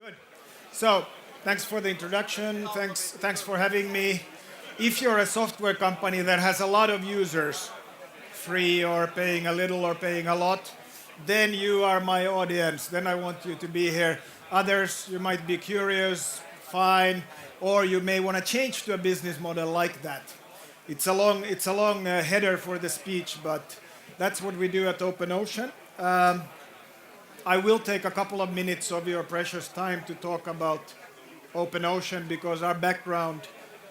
Good. So, thanks for the introduction. Thanks for having me. If you're a software company that has a lot of users, free or paying a little or paying a lot, then you are my audience. Then I want you to be here. Others, you might be curious, fine, or you may want to change to a business model like that. It's a long header for the speech, but that's what we do at OpenOcean. I will take a couple of minutes of your precious time to talk about OpenOcean because our background,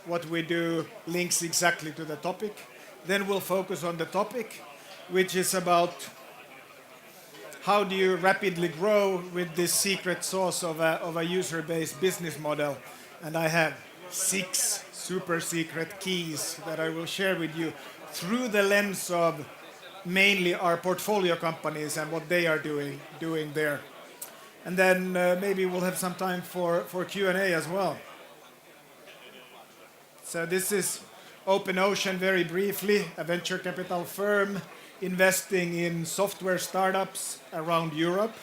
what we do, links exactly to the topic. Then we'll focus on the topic, which is about how do you rapidly grow with this secret sauce of a user-based business model. And I have 6 super secret keys that I will share with you through the lens of mainly our portfolio companies and what they are doing there. And then maybe we'll have some time for Q&A as well. So this is OpenOcean very briefly, a venture capital firm investing in software startups around Europe,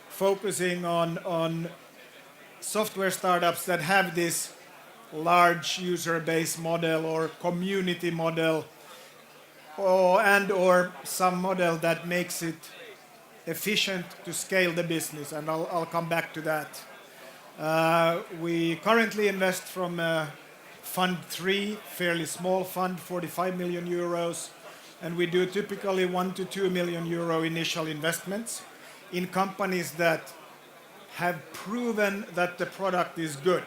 focusing on software startups that have this large user base model or community model or some model that makes it efficient to scale the business, and I'll come back to that. We currently invest from Fund 3, fairly small fund, 45 million euros, and we do typically 1 to 2 million euro initial investments in companies that have proven that the product is good.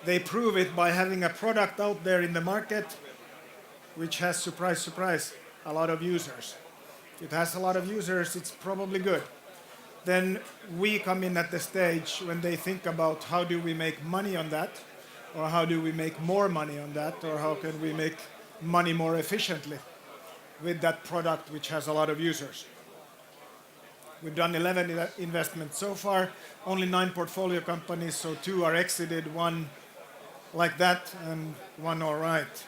They prove it by having a product out there in the market which has, surprise, surprise, a lot of users. If it has a lot of users, it's probably good. Then we come in at the stage when they think about how do we make money on that, or how do we make more money on that, or how can we make money more efficiently with that product which has a lot of users. We've done 11 investments so far, only 9 portfolio companies, so 2 are exited, 1 like that, and 1 all right.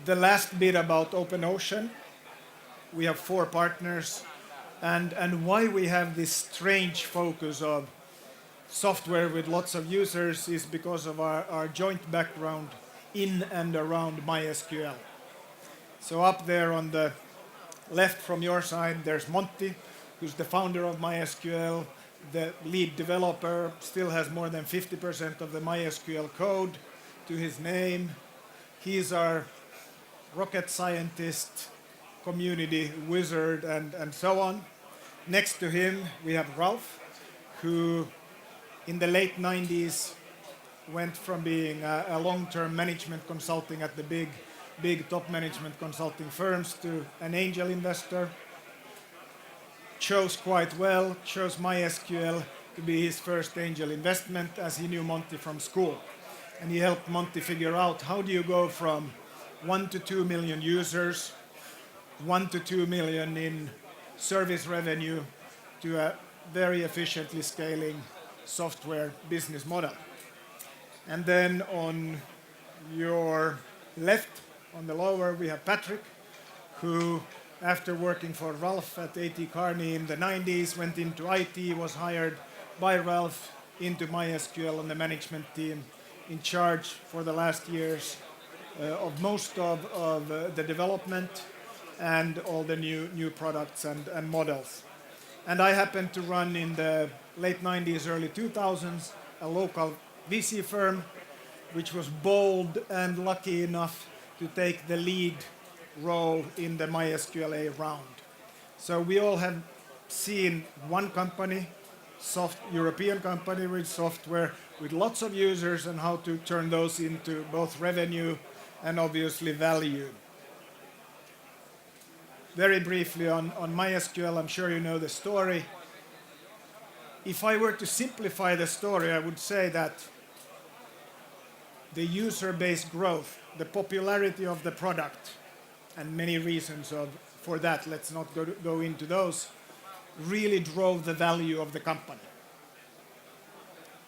The last bit about OpenOcean, we have 4 partners, and why we have this strange focus of software with lots of users is because of our joint background in and around MySQL. So up there on the left from your side, there's Monty, who's the founder of MySQL, the lead developer, still has more than 50% of the MySQL code to his name. He's our rocket scientist, community wizard, and so on. Next to him, we have Ralph, who in the late 90s went from being a long-term management consulting at the big top management consulting firms to an angel investor. Chose quite well, chose MySQL to be his first angel investment as he knew Monty from school. And he helped Monty figure out how do you go from 1 to 2 million users, 1 to 2 million in service revenue to a very efficiently scaling software business model. And then on your left, on the lower, we have Patrick, who after working for Ralph at A.T. Kearney in the 90s, went into IT, was hired by Ralph into MySQL on the management team, in charge for the last years of most of the development and all the new products and models. And I happened to run in the late 90s, early 2000s, a local VC firm, which was bold and lucky enough to take the lead role in the MySQL round. So we all have seen one company, European company with software, with lots of users, and how to turn those into both revenue and obviously value. Very briefly on MySQL, I'm sure you know the story. If I were to simplify the story, I would say that the user-based growth, the popularity of the product, and many reasons for that, let's not go into those, really drove the value of the company.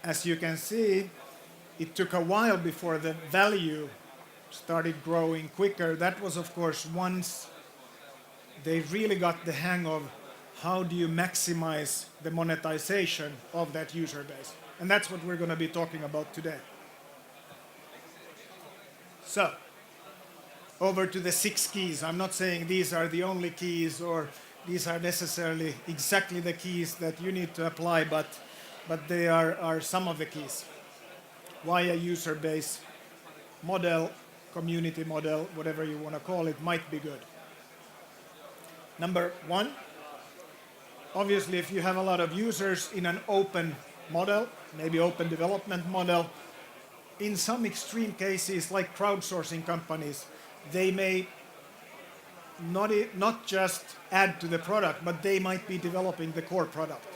As you can see, it took a while before the value started growing quicker. That was, of course, once they really got the hang of how do you maximize the monetization of that user base? And that's what we're going to be talking about today. So, over to the 6 keys. I'm not saying these are the only keys or these are necessarily exactly the keys that you need to apply, but they are some of the keys. Why a user base model, community model, whatever you want to call it, might be good. Number 1, obviously if you have a lot of users in an open model, maybe open development model, in some extreme cases like crowdsourcing companies, they may not just add to the product, but they might be developing the core product.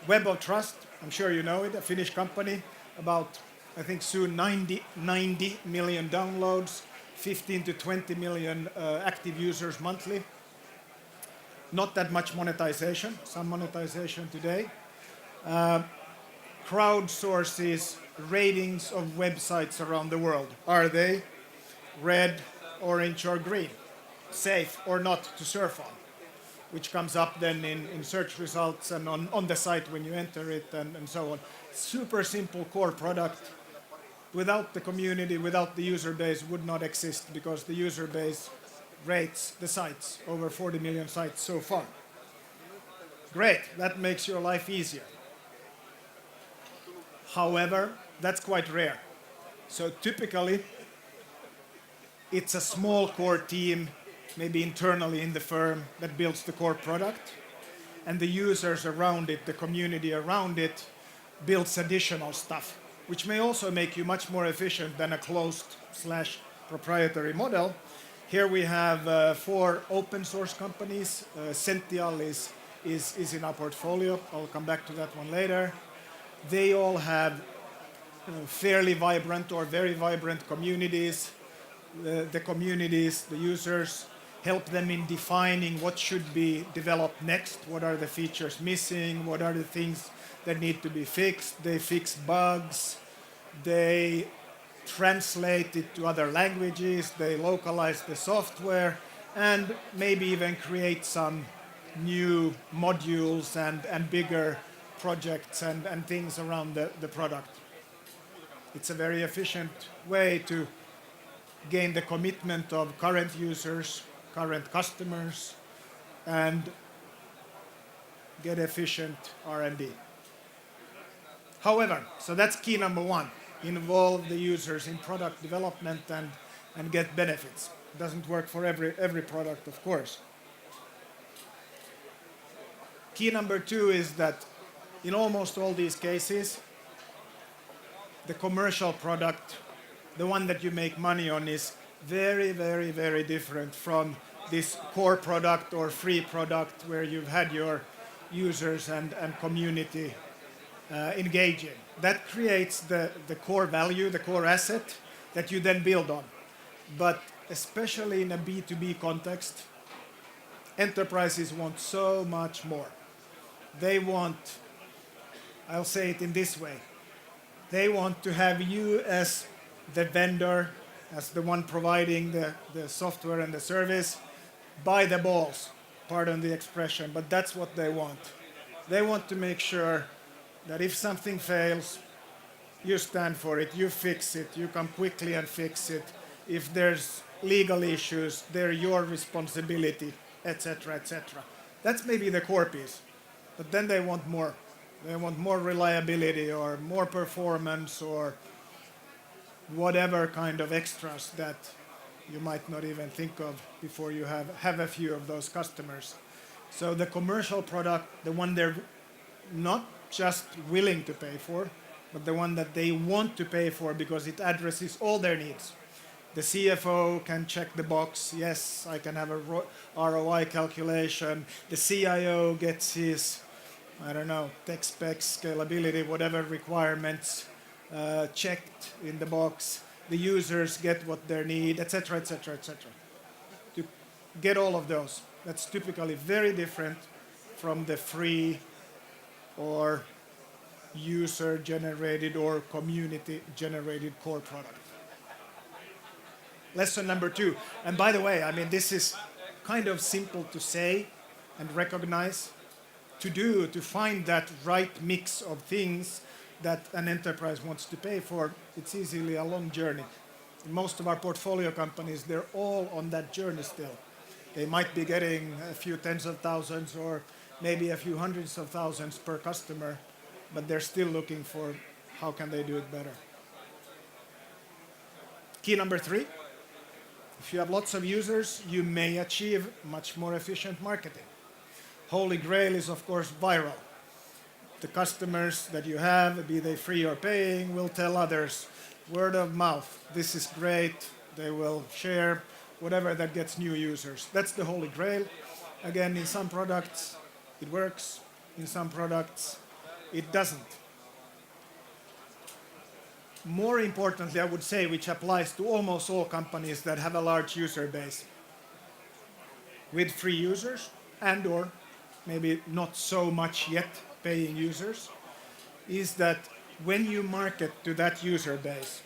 Web of Trust, I'm sure you know it, a Finnish company, about I think soon 90 million downloads, 15 to 20 million active users monthly. Not that much monetization, some monetization today. Crowdsources ratings of websites around the world. Are they red, orange, or green? Safe or not to surf on? Which comes up then in search results and on the site when you enter it and so on. Super simple core product. Without the community, without the user base, would not exist because the user base rates the sites, over 40 million sites so far. Great, that makes your life easier. However, that's quite rare. So typically, it's a small core team, maybe internally in the firm, that builds the core product, and the users around it, the community around it, builds additional stuff, which may also make you much more efficient than a closed/proprietary model. Here we have 4 open source companies. Sential is in our portfolio. I'll come back to that one later. They all have fairly vibrant or very vibrant communities. The communities, the users, help them in defining what should be developed next, what are the features missing, what are the things that need to be fixed. They fix bugs, they translate it to other languages, they localize the software, and maybe even create some new modules and bigger projects and things around the product. It's a very efficient way to gain the commitment of current users, current customers, and get efficient R&D. However, so that's key number 1. Involve the users in product development and get benefits. It doesn't work for every product, of course. Key number 2 is that in almost all these cases, the commercial product, the one that you make money on, is very, very, very different from this core product or free product where you've had your users and community engaging. That creates the core value, the core asset that you then build on. But especially in a B2B context, enterprises want so much more. They want, I'll say it in this way, they want to have you as the vendor, as the one providing the software and the service, by the balls, pardon the expression, but that's what they want. They want to make sure that if something fails, you stand for it, you fix it, you come quickly and fix it. If there's legal issues, they're your responsibility, etc., etc. That's maybe the core piece. But then they want more. They want more reliability or more performance or whatever kind of extras that you might not even think of before you have a few of those customers. So the commercial product, the one they're not just willing to pay for, but the one that they want to pay for because it addresses all their needs. The CFO can check the box, yes, I can have a ROI calculation. The CIO gets his, I don't know, tech specs, scalability, whatever requirements checked in the box. The users get what they need, etc., etc., etc. To get all of those, that's typically very different from the free or user-generated or community-generated core product. Lesson number 2, and by the way, I mean, this is kind of simple to say and recognize, to find that right mix of things that an enterprise wants to pay for. It's easily a long journey. In most of our portfolio companies, they're all on that journey still. They might be getting a few tens of thousands or maybe a few hundreds of thousands per customer, but they're still looking for how can they do it better. Key number 3, if you have lots of users, you may achieve much more efficient marketing. Holy grail is, of course, viral. The customers that you have, be they free or paying, will tell others. Word of mouth, this is great. They will share whatever that gets new users. That's the holy grail. Again, in some products, it works. In some products, it doesn't. More importantly, I would say, which applies to almost all companies that have a large user base, with free users and or maybe not so much yet paying users, is that when you market to that user base,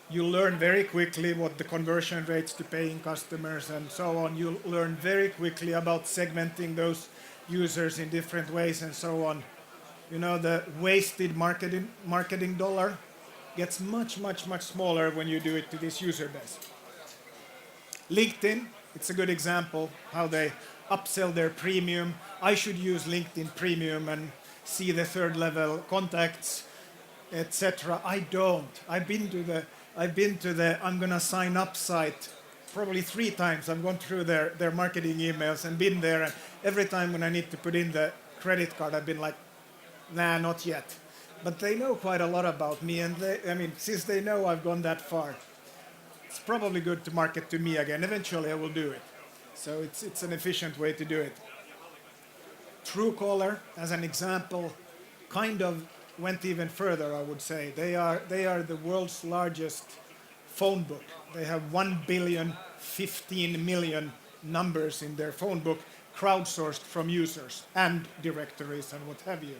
you learn very quickly what the conversion rates to paying customers and so on. You learn very quickly about segmenting those users in different ways and so on. You know, the wasted marketing dollar gets much smaller when you do it to this user base. LinkedIn, it's a good example how they upsell their premium. I should use LinkedIn Premium and see the third level contacts, etc. I don't. I've been to the I'm gonna sign up site probably 3 times. I've gone through their marketing emails and been there, and every time when I need to put in the credit card, I've been like, nah, not yet. But they know quite a lot about me, and since they know I've gone that far, it's probably good to market to me again. Eventually I will do it. So it's an efficient way to do it. Truecaller, as an example, kind of went even further, I would say. They are the world's largest phone book. They have 1 billion, 15 million numbers in their phone book, crowdsourced from users and directories and what have you.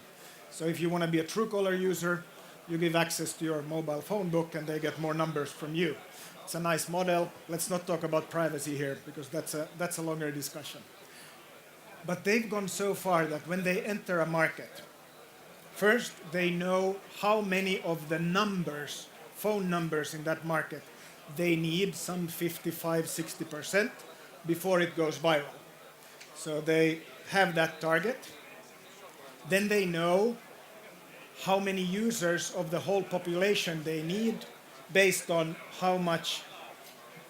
So if you want to be a Truecaller user, you give access to your mobile phone book and they get more numbers from you. It's a nice model. Let's not talk about privacy here because that's a longer discussion. But they've gone so far that when they enter a market, first they know how many of the numbers, phone numbers in that market, they need, some 55-60%, before it goes viral. So they have that target. Then they know how many users of the whole population they need based on how much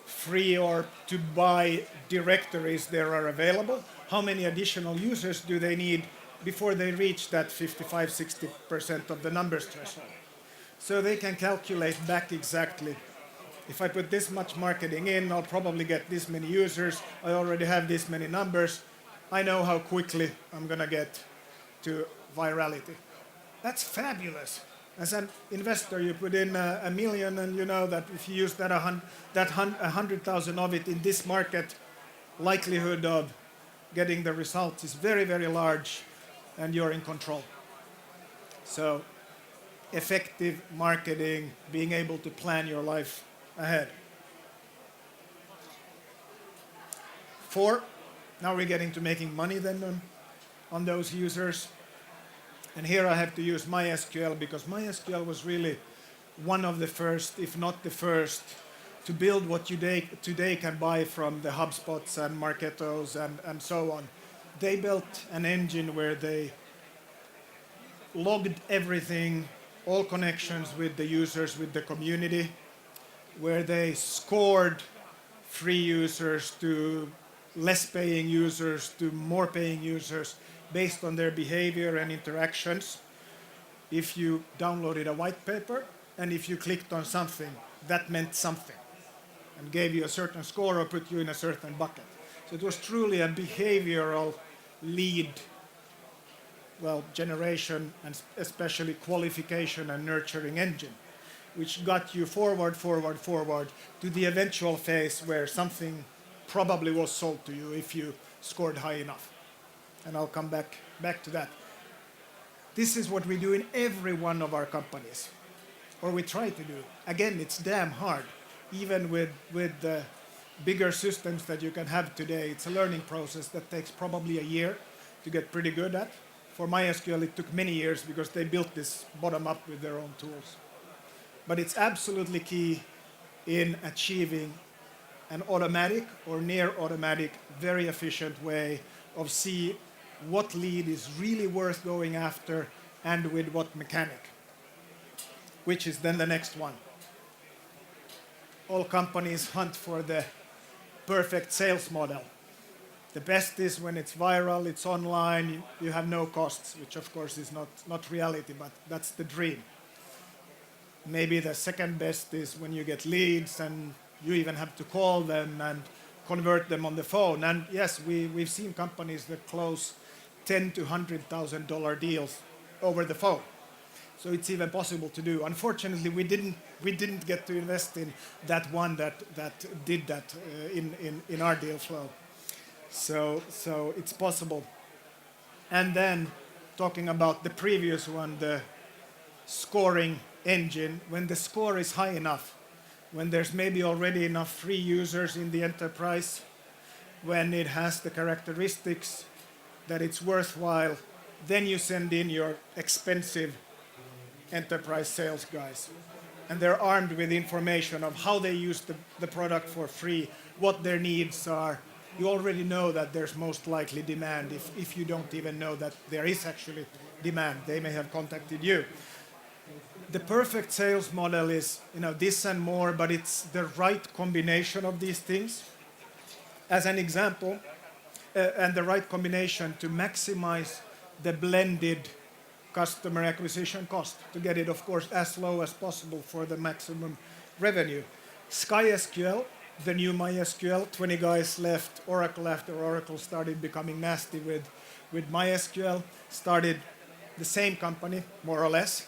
free or to buy directories there are available. How many additional users do they need before they reach that 55-60% of the numbers threshold? So they can calculate back exactly. If I put this much marketing in, I'll probably get this many users. I already have this many numbers. I know how quickly I'm going to get to virality. That's fabulous. As an investor, you put in $1 million, and you know that if you use that 100,000 of it in this market, likelihood of getting the results is very, very large, and you're in control. So, effective marketing, being able to plan your life ahead. 4, now we're getting to making money then on those users. And here I have to use MySQL because MySQL was really one of the first, if not the first, to build what you today can buy from the HubSpots and Marketos and so on. They built an engine where they logged everything, all connections with the users, with the community, where they scored free users to less paying users to more paying users based on their behavior and interactions. If you downloaded a white paper and if you clicked on something, that meant something and gave you a certain score or put you in a certain bucket. So it was truly a behavioral lead, generation and especially qualification and nurturing engine, which got you forward to the eventual phase where something probably was sold to you if you scored high enough. And I'll come back to that. This is what we do in every one of our companies, or we try to do. Again, it's damn hard, even with the bigger systems that you can have today, it's a learning process that takes probably a year to get pretty good at. For MySQL, it took many years because they built this bottom up with their own tools. But it's absolutely key in achieving an automatic or near automatic, very efficient way of see what lead is really worth going after and with what mechanic, which is then the next one. All companies hunt for the perfect sales model. The best is when it's viral, it's online, you have no costs, which of course is not reality, but that's the dream. Maybe the second best is when you get leads and you even have to call them and convert them on the phone. And yes, we've seen companies that close $10,000 to $100,000 deals over the phone. So it's even possible to do. Unfortunately, we didn't get to invest in that one that did that in our deal flow. So it's possible. And then talking about the previous one, the scoring engine, when the score is high enough, when there's maybe already enough free users in the enterprise, when it has the characteristics that it's worthwhile, then you send in your expensive enterprise sales guys. And they're armed with information of how they use the product for free, what their needs are. You already know that there's most likely demand if you don't even know that there is actually demand. They may have contacted you. The perfect sales model is, this and more, but it's the right combination of these things. As an example, and the right combination to maximize the blended customer acquisition cost, to get it, of course, as low as possible for the maximum revenue. SkySQL, the new MySQL, 20 guys left Oracle after Oracle started becoming nasty with MySQL, started the same company, more or less,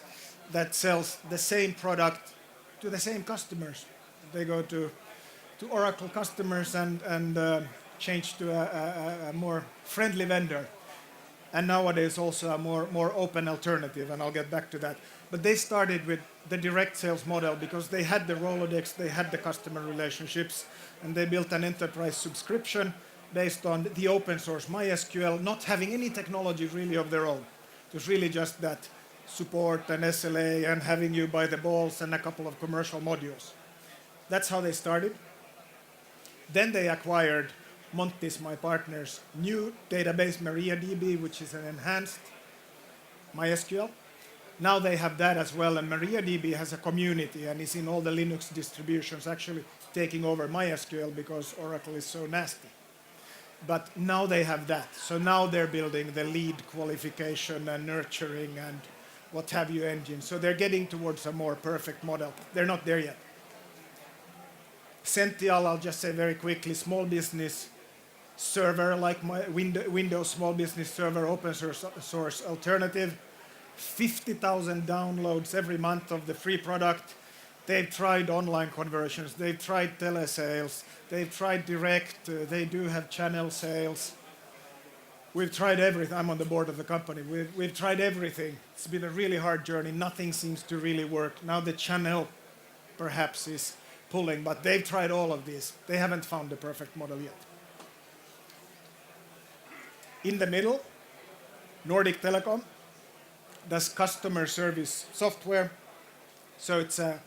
that sells the same product to the same customers. They go to Oracle customers and change to a more friendly vendor. And nowadays also a more open alternative, and I'll get back to that. But they started with the direct sales model because they had the Rolodex, they had the customer relationships, and they built an enterprise subscription based on the open source MySQL, not having any technology really of their own. It was really just that support and SLA and having you by the balls and a couple of commercial modules. That's how they started. Then they acquired Montis, my partner's new database, MariaDB, which is an enhanced MySQL. Now they have that as well, and MariaDB has a community and is in all the Linux distributions, actually taking over MySQL because Oracle is so nasty. But now they have that. So now they're building the lead qualification and nurturing and what have you engine. So they're getting towards a more perfect model. They're not there yet. Sential, I'll just say very quickly, small business server, like my Windows small business server, open source alternative. 50,000 downloads every month of the free product. They've tried online conversions, they've tried telesales, they've tried direct, they do have channel sales. We've tried everything. I'm on the board of the company. We've tried everything. It's been a really hard journey. Nothing seems to really work. Now the channel perhaps is pulling, but they've tried all of these. They haven't found the perfect model yet. In the middle, Nordic Telecom does customer service software. So it's a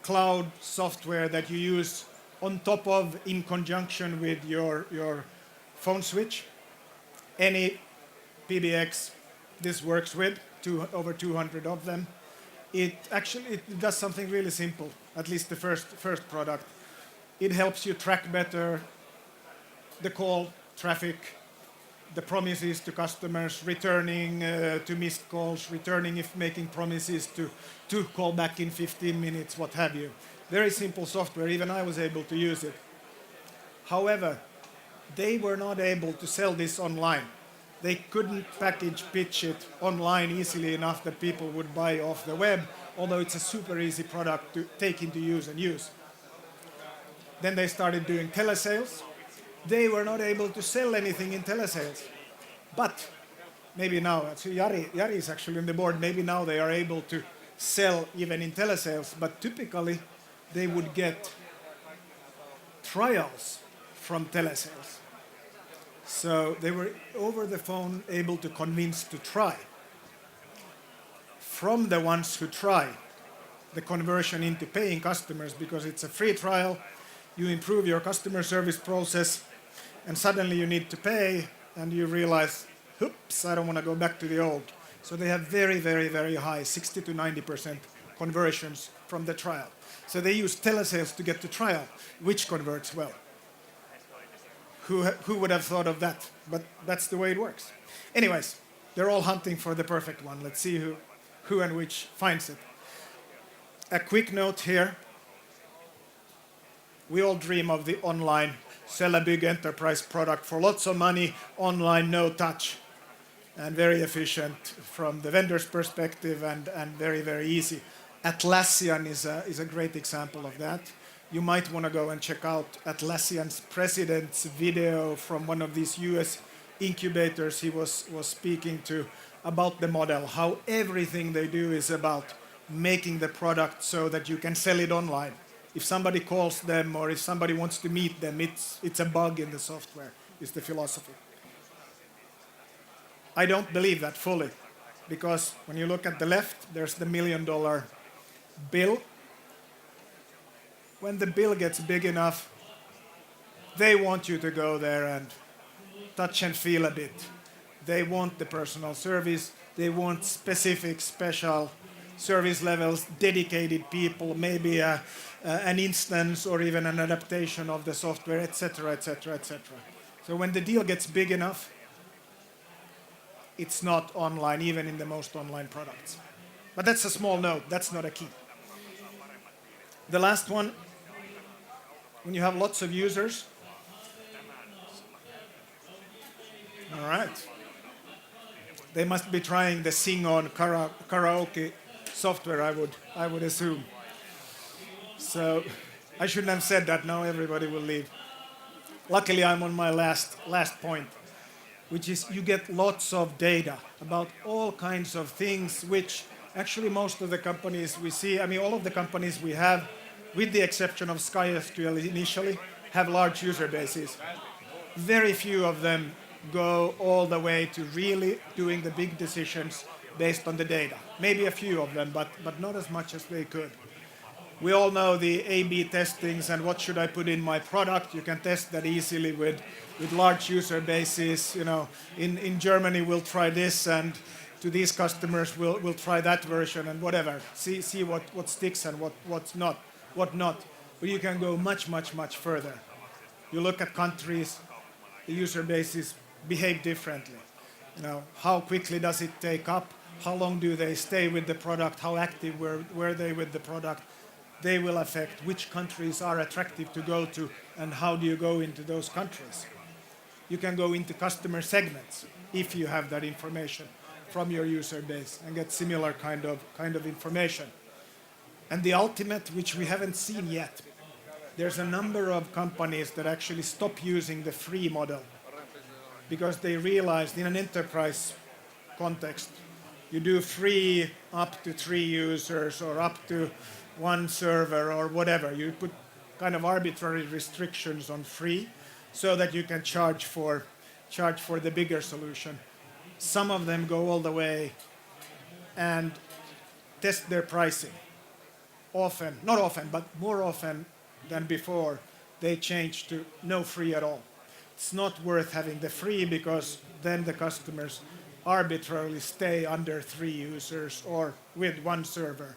cloud software that you use on top of, in conjunction with your phone switch. Any PBX this works with, over 200 of them. It does something really simple, at least the first product. It helps you track better the call traffic, the promises to customers, returning to missed calls, returning if making promises to call back in 15 minutes, what have you. Very simple software, even I was able to use it. However, they were not able to sell this online. They couldn't pitch it online easily enough that people would buy off the web, although it's a super easy product to take into use and use. Then they started doing telesales. They were not able to sell anything in telesales. But maybe now, so Jari is actually on the board, maybe now they are able to sell even in telesales, but typically they would get trials from telesales. So they were over the phone able to convince to try. From the ones who try, the conversion into paying customers, because it's a free trial, you improve your customer service process, and suddenly you need to pay, and you realize, oops, I don't want to go back to the old. So they have very, very, very high, 60 to 90% conversions from the trial. So they use telesales to get to trial, which converts well. Who would have thought of that? But that's the way it works. Anyways, they're all hunting for the perfect one. Let's see who and which finds it. A quick note here. We all dream of the online, sell a big enterprise product for lots of money, online, no touch, and very efficient from the vendor's perspective, and very, very easy. Atlassian is a great example of that. You might want to go and check out Atlassian's president's video from one of these US incubators he was speaking to about the model, how everything they do is about making the product so that you can sell it online. If somebody calls them or if somebody wants to meet them, it's a bug in the software, is the philosophy. I don't believe that fully, because when you look at the left, there's the $1 million bill. When the bill gets big enough, they want you to go there and touch and feel a bit. They want the personal service. They want specific, special service levels, dedicated people, maybe an instance or even an adaptation of the software, etc., etc., etc. So when the deal gets big enough, it's not online, even in the most online products. But that's a small note. That's not a key. The last one, when you have lots of users. All right. They must be trying the sing-on karaoke software, I would assume. So I shouldn't have said that. Now everybody will leave. Luckily, I'm on my last point, which is you get lots of data about all kinds of things, which actually most of the companies we see, all of the companies we have, with the exception of SkySQL initially, have large user bases. Very few of them go all the way to really doing the big decisions based on the data. Maybe a few of them, but not as much as they could. We all know the A/B testings and what should I put in my product. You can test that easily with large user bases. In Germany we'll try this, and to these customers we'll try that version and whatever. See what sticks and what not. But you can go much, much, much further. You look at countries, the user bases behave differently. How quickly does it take up? How long do they stay with the product? How active were they with the product? They will affect which countries are attractive to go to and how do you go into those countries. You can go into customer segments if you have that information from your user base and get similar kind of information. And the ultimate, which we haven't seen yet, there's a number of companies that actually stop using the free model because they realized in an enterprise context, you do free up to 3 users or up to 1 server or whatever. You put kind of arbitrary restrictions on free so that you can charge for the bigger solution. Some of them go all the way and test their pricing. Not often, but more often than before, they change to no free at all. It's not worth having the free because then the customers arbitrarily stay under 3 users or with 1 server.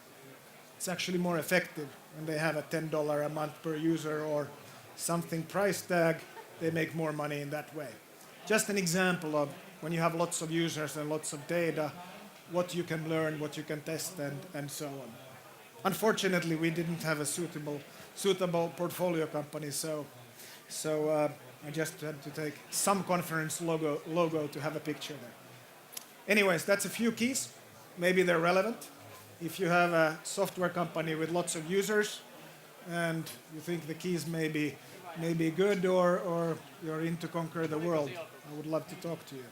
It's actually more effective when they have a $10 a month per user or something price tag. They make more money in that way. Just an example of when you have lots of users and lots of data, what you can learn, what you can test, and so on. Unfortunately, we didn't have a suitable portfolio company, so I just had to take some conference logo to have a picture there. Anyways, that's a few keys. Maybe they're relevant. If you have a software company with lots of users and you think the keys may be good or you're in to conquer the world, I would love to talk to you.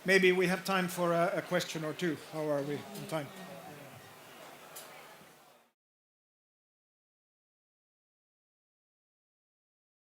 Maybe we have time for a question or two. How are we in time?